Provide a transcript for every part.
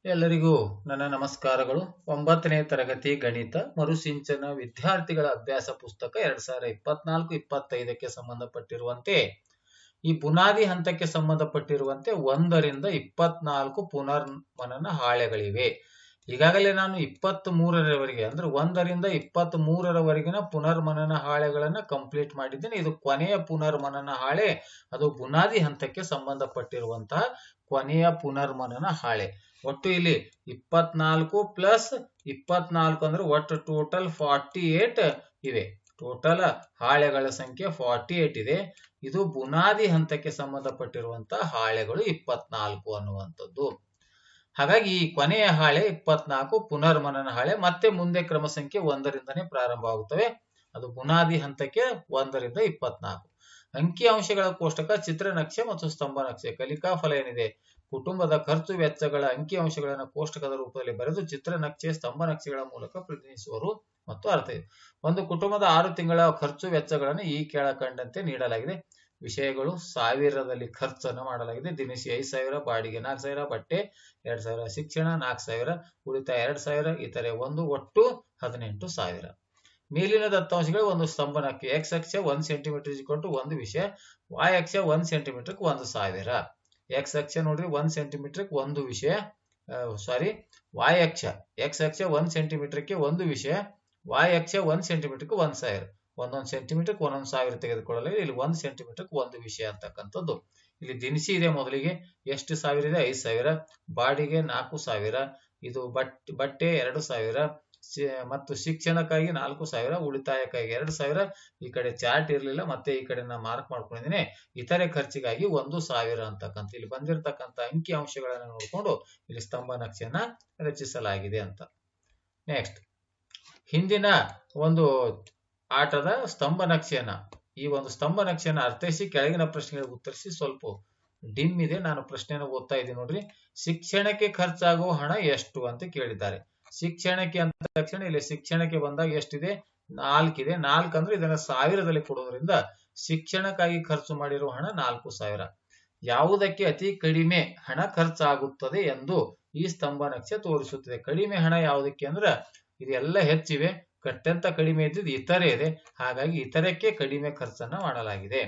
ಎಲ್ಲರಿಗೂ ನನ್ನ ನಮಸ್ಕಾರಗಳು. 9ನೇ ತರಗತಿ ಗಣಿತ ಮರುಸಿಂಚನ ವಿದ್ಯಾರ್ಥಿಗಳ ಅಭ್ಯಾಸ ಪುಸ್ತಕ 2024-25ಕ್ಕೆ ಸಂಬಂಧಪಟ್ಟಿರುವಂತೆ ಈ ಬುನಾದಿ ಹಂತಕ್ಕೆ ಸಂಬಂಧಪಟ್ಟಿರುವಂತೆ 1ರಿಂದ 24 ಪುನರ್ಮನನ ಹಾಳೆಗಳಿವೆ. ಈಗಾಗಲೇ ನಾನು 23ರವರೆಗೆ ಅಂದ್ರೆ 1ರಿಂದ 23ರವರೆಗಿನ ಪುನರ್ಮನನ ಹಾಳೆಗಳನ್ನ ಕಂಪ್ಲೀಟ್ ಮಾಡಿದ್ದೇನೆ. ಇದು ಕೊನೆಯ ಪುನರ್ಮನನ ಹಾಳೆ. ಅದು ಬುನಾದಿ ಹಂತಕ್ಕೆ ಸಂಬಂಧಪಟ್ಟಿರುವಂತಹ ಕೊನೆಯ ಪುನರ್ಮನನ ಹಾಳೆ. ಒಟ್ಟು ಇಲ್ಲಿ 24 ಪ್ಲಸ್ 24 ಅಂದ್ರೆ ಒಟ್ಟು ಟೋಟಲ್ 48 ಇವೆ. ಟೋಟಲ್ ಹಾಳೆಗಳ ಸಂಖ್ಯೆ 48 ಇದೆ. ಇದು ಬುನಾದಿ ಹಂತಕ್ಕೆ ಸಂಬಂಧಪಟ್ಟಿರುವಂತಹ ಹಾಳೆಗಳು 24 ಅನ್ನುವಂಥದ್ದು. ಹಾಗಾಗಿ ಈ ಕೊನೆಯ ಹಾಳೆ 24 ಪುನರ್ಮನನ ಹಾಳೆ. ಮತ್ತೆ ಮುಂದೆ ಕ್ರಮ ಸಂಖ್ಯೆ 1ರಿಂದನೇ ಪ್ರಾರಂಭವಾಗುತ್ತವೆ. ಅದು ಬುನಾದಿ ಹಂತಕ್ಕೆ 1ರಿಂದ 24. ಅಂಕಿಅಂಶಗಳ ಕೋಷ್ಟಕ, ಚಿತ್ರನಕ್ಷೆ ಮತ್ತು ಸ್ತಂಭ ನಕ್ಷೆ. ಕಲಿಕಾ ಫಲ ಏನಿದೆ? ಕುಟುಂಬದ ಖರ್ಚು ವೆಚ್ಚಗಳ ಅಂಕಿಅಂಶಗಳನ್ನು ಕೋಷ್ಟಕದ ರೂಪದಲ್ಲಿ ಬರೆದು ಚಿತ್ರನಕ್ಷೆ ಸ್ತಂಭ ನಕ್ಷೆಗಳ ಮೂಲಕ ಪ್ರತಿನಿಧಿಸುವರು ಮತ್ತು ಅರ್ಥ ಇದೆ. ಒಂದು ಕುಟುಂಬದ 6 ತಿಂಗಳ ಖರ್ಚು ವೆಚ್ಚಗಳನ್ನು ಈ ಕೆಳಕಂಡಂತೆ ನೀಡಲಾಗಿದೆ. ವಿಷಯಗಳು: ಸಾವಿರದಲ್ಲಿ ಖರ್ಚನ್ನು ಮಾಡಲಾಗಿದೆ. ದಿನಸಿ 5,000, ಬಾಡಿಗೆ 4,000, ಬಟ್ಟೆ 2,000, ಶಿಕ್ಷಣ 4,000, ಉಳಿತಾಯ 2,000, ಇತರೆ 1, ಒಟ್ಟು 18,000. ಮೇಲಿನ ದತ್ತಾಂಶಗಳು ಒಂದು ಸ್ತಂಭ ನಕ್ಷೆ. ಎಕ್ಸ್ ಅಕ್ಷ 1 ಸೆಂಟಿಮೀಟರ್ = 1 ವಿಷಯ, ವಾಯ್ ಅಕ್ಷ 1 ಸೆಂಟಿಮೀಟರ್ 1,000. ಎಕ್ಸ್ ಅಕ್ಷ ನೋಡ್ರಿ 1 ಸೆಂಟಿಮೀಟರ್ 1 ವಿಷಯ, ವಾಯ್ ಅಕ್ಷ ಎಕ್ಸ್ ಅಕ್ಷ 1 ಸೆಂಟಿಮೀಟರ್ 1 ವಿಷಯ, ವಾಯ್ ಅಕ್ಷ 1 ಸೆಂಟಿಮೀಟರ್ 1,000. ಒಂದೊಂದು ಸೆಂಟಿಮೀಟರ್ 1,000 ತೆಗೆದುಕೊಳ್ಳಲು ಇಲ್ಲಿ 1 ಸೆಂಟಿಮೀಟರ್ 1 ವಿಷಯ ಅಂತಕ್ಕಂಥದ್ದು. ಇಲ್ಲಿ ದಿನಸಿ ಇದೆ. ಮೊದಲಿಗೆ ಎಷ್ಟು ಸಾವಿರ ಇದೆ? 5,000. ಬಾಡಿಗೆ 4,000. ಇದು ಬಟ್ಟೆ 2,000 ಮತ್ತು ಶಿಕ್ಷಣಕ್ಕಾಗಿ 4,000, ಉಳಿತಾಯಕ್ಕಾಗಿ 2,000. ಈ ಕಡೆ ಚಾರ್ಟ್ ಇರಲಿಲ್ಲ, ಮತ್ತೆ ಈ ಕಡೆ ನಾನು ಮಾರ್ಕ್ ಮಾಡ್ಕೊಂಡಿದ್ದೀನಿ. ಇತರೆ ಖರ್ಚಿಗಾಗಿ 1,000 ಅಂತಕ್ಕಂಥ ಇಲ್ಲಿ ಬಂದಿರತಕ್ಕಂಥ ಅಂಕಿ ಅಂಶಗಳನ್ನು ನೋಡಿಕೊಂಡು ಇಲ್ಲಿ ಸ್ತಂಭ ನಕ್ಷೆಯನ್ನ ರಚಿಸಲಾಗಿದೆ ಅಂತ. ನೆಕ್ಸ್ಟ್, ಹಿಂದಿನ ಒಂದು ಆಟದ ಸ್ತಂಭ ನಕ್ಷೆಯನ್ನ, ಈ ಒಂದು ಸ್ತಂಭ ನಕ್ಷೆಯನ್ನ ಅರ್ಥೈಸಿ ಕೆಳಗಿನ ಪ್ರಶ್ನೆಗಳಿಗೆ ಉತ್ತರಿಸಿ. ಸ್ವಲ್ಪ ಡಿಮ್ ಇದೆ, ನಾನು ಪ್ರಶ್ನೆಯನ್ನು ಓದ್ತಾ ಇದ್ದೀನಿ ನೋಡ್ರಿ. ಶಿಕ್ಷಣಕ್ಕೆ ಖರ್ಚಾಗುವ ಹಣ ಎಷ್ಟು ಅಂತ ಕೇಳಿದ್ದಾರೆ. ಶಿಕ್ಷಣಕ್ಕೆ ಅಂತ ತಕ್ಷಣ ಇಲ್ಲಿ ಶಿಕ್ಷಣಕ್ಕೆ ಬಂದಾಗ ಎಷ್ಟಿದೆ? 4 ಇದೆ. 4 ಅಂದ್ರೆ ಇದನ್ನ ಸಾವಿರದಲ್ಲಿ ಕೊಡೋದ್ರಿಂದ ಶಿಕ್ಷಣಕ್ಕಾಗಿ ಖರ್ಚು ಮಾಡಿರುವ ಹಣ 4,000. ಯಾವುದಕ್ಕೆ ಅತಿ ಕಡಿಮೆ ಹಣ ಖರ್ಚಾಗುತ್ತದೆ ಎಂದು ಈ ಸ್ತಂಭ ನಕ್ಷೆ ತೋರಿಸುತ್ತದೆ. ಕಡಿಮೆ ಹಣ ಯಾವುದಕ್ಕೆ ಅಂದ್ರೆ ಇದೆಲ್ಲ ಹೆಚ್ಚಿವೆ, ಅತ್ಯಂತ ಕಡಿಮೆ ಇದ್ದಿದ್ದು ಇತರೆ ಇದೆ. ಹಾಗಾಗಿ ಇತರಕ್ಕೆ ಕಡಿಮೆ ಖರ್ಚನ್ನ ಮಾಡಲಾಗಿದೆ.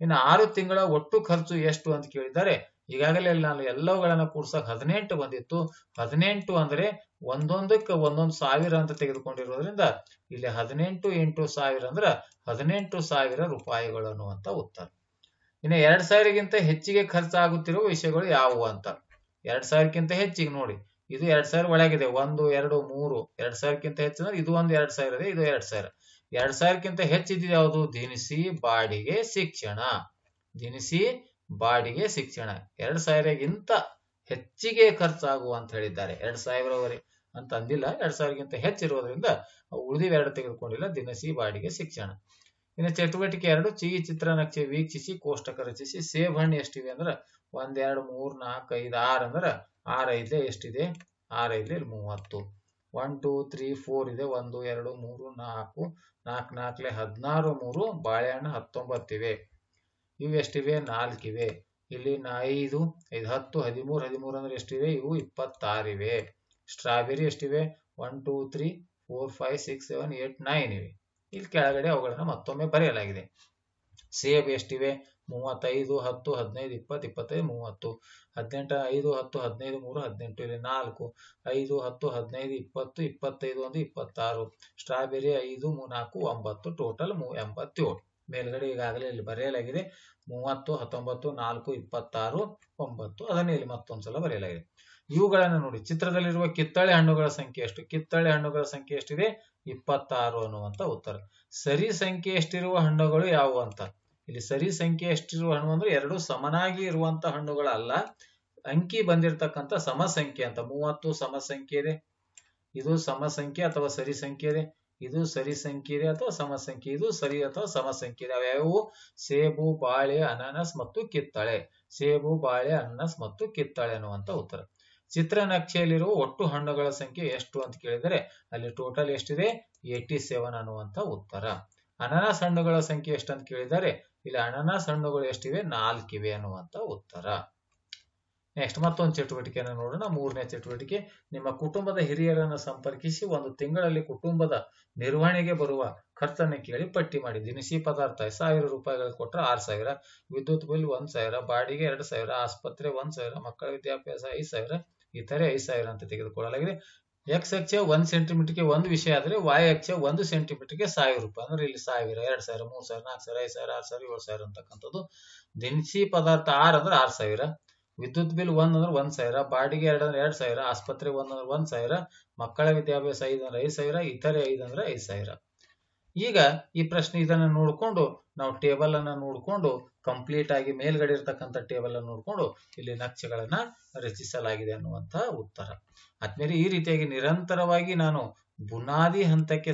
ಇನ್ನು 6 ತಿಂಗಳ ಒಟ್ಟು ಖರ್ಚು ಎಷ್ಟು ಅಂತ ಕೇಳಿದ್ದಾರೆ. ಈಗಾಗಲೇ ನಾನು ಎಲ್ಲವುಗಳನ್ನ ಕೂಡ್ಸಕ್ 18 ಬಂದಿತ್ತು. 18 ಅಂದ್ರೆ ಒಂದೊಂದಕ್ಕೆ 1,000 ಅಂತ ತೆಗೆದುಕೊಂಡಿರೋದ್ರಿಂದ ಇಲ್ಲಿ 18 × 1,000 ಅಂದ್ರೆ 18,000 ರೂಪಾಯಿಗಳು ಅನ್ನುವಂತ ಉತ್ತರ. ಇನ್ನು 2,000ಗಿಂತ ಹೆಚ್ಚಿಗೆ ಖರ್ಚಾಗುತ್ತಿರುವ ವಿಷಯಗಳು ಯಾವುವು ಅಂತ. 2,000ಕ್ಕಿಂತ ಹೆಚ್ಚಿಗೆ ನೋಡಿ, ಇದು 2,000 ಒಳಗಿದೆ. 1, 2, 3. 2,000ಕ್ಕಿಂತ ಹೆಚ್ಚಂದ್ರೆ ಇದು ಒಂದು 2,000 ಇದೆ, ಇದು 2,000. 2,000ಕ್ಕಿಂತ ಹೆಚ್ಚಿದ್ದು ಯಾವುದು? ದಿನಸಿ, ಬಾಡಿಗೆ, ಶಿಕ್ಷಣ. ದಿನಸಿ, ಬಾಡಿಗೆ, ಶಿಕ್ಷಣ 2,000ಗಿಂತ ಹೆಚ್ಚಿಗೆ ಖರ್ಚಾಗುವ ಅಂತ ಹೇಳಿದ್ದಾರೆ. 2,000 ಅಂತ ಅಂದಿಲ್ಲ, 2,000ಗಿಂತ ಹೆಚ್ಚಿರೋದ್ರಿಂದ ಉಳಿದಿವೆ 2 ತೆಗೆದುಕೊಂಡಿಲ್ಲ, ದಿನಸಿ, ಬಾಡಿಗೆ, ಶಿಕ್ಷಣ. ಇನ್ನು ಚಟುವಟಿಕೆ 2, ಈ ಚಿತ್ರನಕ್ಷೆ ವೀಕ್ಷಿಸಿ ಕೋಷ್ಟಕ ರಚಿಸಿ. ಸೇಬ್ ಹಣ್ಣು ಎಷ್ಟಿವೆ ಅಂದ್ರೆ 1, 2, 3, 4, 5, 6 ಅಂದ್ರೆ 6 5 ಎಷ್ಟಿದೆ? 6 5 30. 1, 2, 3, 4 ಇದೆ. 1, 2, 3, 4, 4 4 16, 3. ಬಾಳೆಹಣ್ಣು 19 ಇವೆ. ಇವು ಎಷ್ಟಿವೆ? 4 ಇವೆ. ಇಲ್ಲಿ 5 5 10 13 13 ಅಂದ್ರೆ ಎಷ್ಟಿವೆ? ಇವು 26 ಇವೆ. ಸ್ಟ್ರಾಬೆರಿ ಎಷ್ಟಿವೆ? 1, 2, 3, 4, 5, 6, 7, 8, 9 ಇವೆ. ಇಲ್ಲಿ ಕೆಳಗಡೆ ಅವುಗಳನ್ನು ಮತ್ತೊಮ್ಮೆ ಬರೆಯಲಾಗಿದೆ. ಸೇಬ್ ಎಷ್ಟಿವೆ? 35 10 15 20 25 30. 18 5 10 15 3 18. ಇಲ್ಲಿ 4 5 10 15 20 25 1 26. ಸ್ಟ್ರಾಬೆರಿ 5 4 9. ಟೋಟಲ್ 87. ಮೇಲ್ಗಡೆ ಈಗಾಗಲೇ ಇಲ್ಲಿ ಬರೆಯಲಾಗಿದೆ 30 19 4 26 9. ಅದನ್ನೇ ಇಲ್ಲಿ ಮತ್ತೊಂದ್ಸಲ ಬರೆಯಲಾಗಿದೆ. ಇವುಗಳನ್ನು ನೋಡಿ. ಚಿತ್ರದಲ್ಲಿರುವ ಕಿತ್ತಳೆ ಹಣ್ಣುಗಳ ಸಂಖ್ಯೆ ಎಷ್ಟು? ಕಿತ್ತಳೆ ಹಣ್ಣುಗಳ ಸಂಖ್ಯೆ ಎಷ್ಟಿದೆ? 26 ಅನ್ನುವಂತ ಉತ್ತರ. ಸರಿ ಸಂಖ್ಯೆ ಎಷ್ಟಿರುವ ಹಣ್ಣುಗಳು ಯಾವುವು ಅಂತ. ಇಲ್ಲಿ ಸರಿ ಸಂಖ್ಯೆ ಎಷ್ಟಿರುವ ಹಣ್ಣು ಅಂದ್ರೆ 2 ಸಮನಾಗಿ ಇರುವಂತ ಹಣ್ಣುಗಳಲ್ಲ, ಅಂಕಿ ಬಂದಿರತಕ್ಕಂತ ಸಮ ಸಂಖ್ಯೆ ಅಂತ. 30 ಸಮ ಸಂಖ್ಯೆ ಇದೆ, ಇದು ಸಮ ಸಂಖ್ಯೆ ಅಥವಾ ಸರಿ ಸಂಖ್ಯೆ ಇದೆ, ಇದು ಸರಿ ಸಂಖ್ಯೆ ಇದೆ ಅಥವಾ ಸಮ ಸಂಖ್ಯೆ, ಇದು ಸರಿ ಅಥವಾ ಸಮ ಸಂಖ್ಯೆ ಇದೆ. ಅವು ಸೇಬು, ಬಾಳೆ, ಅನಾನಸ್ ಮತ್ತು ಕಿತ್ತಳೆ. ಸೇಬು, ಬಾಳೆ, ಅನಾನಸ್ ಮತ್ತು ಕಿತ್ತಳೆ ಅನ್ನುವಂತ ಉತ್ತರ. ಚಿತ್ರನಕ್ಷೆಯಲ್ಲಿರುವ ಒಟ್ಟು ಹಣ್ಣುಗಳ ಸಂಖ್ಯೆ ಎಷ್ಟು ಅಂತ ಕೇಳಿದರೆ ಅಲ್ಲಿ ಟೋಟಲ್ ಎಷ್ಟಿದೆ? 87 ಅನ್ನುವಂತ ಉತ್ತರ. ಅನಾನಸ್ ಹಣ್ಣುಗಳ ಸಂಖ್ಯೆ ಎಷ್ಟು ಅಂತ ಕೇಳಿದರೆ ಇಲ್ಲಿ ಅನಾನಸ್ ಹಣ್ಣುಗಳು ಎಷ್ಟಿವೆ? 4 ಇವೆ ಅನ್ನುವಂತ ಉತ್ತರ. ನೆಕ್ಸ್ಟ್ ಮತ್ತೊಂದು ಚಟುವಟಿಕೆಯನ್ನು ನೋಡೋಣ. ಮೂರನೇ ಚಟುವಟಿಕೆ, ನಿಮ್ಮ ಕುಟುಂಬದ ಹಿರಿಯರನ್ನು ಸಂಪರ್ಕಿಸಿ ಒಂದು ತಿಂಗಳಲ್ಲಿ ಕುಟುಂಬದ ನಿರ್ವಹಣೆಗೆ ಬರುವ ಖರ್ಚನ್ನು ಕೇಳಿ ಪಟ್ಟಿ ಮಾಡಿ. ದಿನಸಿ ಪದಾರ್ಥ 1000 ರೂಪಾಯಿಗಳು ಕೊಟ್ಟರೆ 6000, ವಿದ್ಯುತ್ ಬಿಲ್ 1000, ಬಾಡಿಗೆ 2000, ಆಸ್ಪತ್ರೆ 1000, ಮಕ್ಕಳ ವಿದ್ಯಾಭ್ಯಾಸ 5000, ಇತರೆ 5000 ಅಂತ ತೆಗೆದುಕೊಳ್ಳಲಾಗಿದೆ. ಎಕ್ಸ್ ಅಕ್ಷ 1 ಸೆಂಟಿಮೀಟರ್ಗೆ ಒಂದು ವಿಷಯ ಆದರೆ y ಅಕ್ಷ 1 ಸೆಂಟಿಮೀಟರ್ಗೆ 1000 ರೂಪಾಯಿ. ಅಂದ್ರೆ ಇಲ್ಲಿ 1000, 2000, 3000, 4000, 5000, 6000, 7000 ಅಂತಕ್ಕಂಥದ್ದು. ದಿನಸಿ ಪದಾರ್ಥ 6 ಅಂದ್ರೆ 6000, ವಿದ್ಯುತ್ ಬಿಲ್ 1 ಅಂದ್ರೆ 1000, ಬಾಡಿಗೆ 2 ಅಂದ್ರೆ 2000, ಆಸ್ಪತ್ರೆ 1 ಅಂದ್ರೆ 1000, ಮಕ್ಕಳ ವಿದ್ಯಾಭ್ಯಾಸ 5 ಅಂದ್ರೆ 5000, ಇತರೆ 5 ಅಂದ್ರೆ 5000. ಈಗ ಈ ಪ್ರಶ್ನೆ ಇದನ್ನ ನೋಡಿಕೊಂಡು ನಾವು ಟೇಬಲ್ ಅನ್ನ ನೋಡಿಕೊಂಡು ಕಂಪ್ಲೀಟ್ ಆಗಿ ಮೇಲ್ಗಡೆ ಇರತಕ್ಕಂಥ ಟೇಬಲ್ ಅನ್ನು ನೋಡಿಕೊಂಡು ಇಲ್ಲಿ ನಕ್ಷೆಗಳನ್ನ ರಚಿಸಲಾಗಿದೆ ಅನ್ನುವಂತ ಉತ್ತರ. ಆದ್ಮೇಲೆ ಈ ರೀತಿಯಾಗಿ ನಿರಂತರವಾಗಿ ನಾನು ಬುನಾದಿ ಹಂತಕ್ಕೆ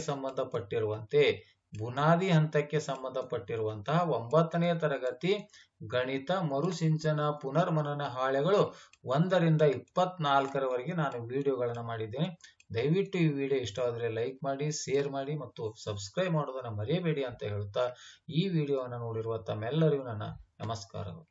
ಸಂಬಂಧಪಟ್ಟಿರುವಂತಹ 9ನೇ ತರಗತಿ ಗಣಿತ ಮರುಸಿಂಚನ ಪುನರ್ಮನನ ಹಾಳೆಗಳು 1 ರಿಂದ 24ರವರೆಗೆ ನಾನು ವಿಡಿಯೋಗಳನ್ನ ಮಾಡಿದ್ದೇನೆ. ದಯವಿಟ್ಟು ಈ ವಿಡಿಯೋ ಇಷ್ಟವಾದರೆ ಲೈಕ್ ಮಾಡಿ, ಶೇರ್ ಮಾಡಿ ಮತ್ತು ಸಬ್ಸ್ಕ್ರೈಬ್ ಮಾಡೋದನ್ನ ಮರೆಯಬೇಡಿ ಅಂತ ಹೇಳುತ್ತಾ ಈ ವಿಡಿಯೋವನ್ನು ನೋಡಿರುವ ತಮ್ಮೆಲ್ಲರಿಗೂ ನನ್ನ ನಮಸ್ಕಾರಗಳು.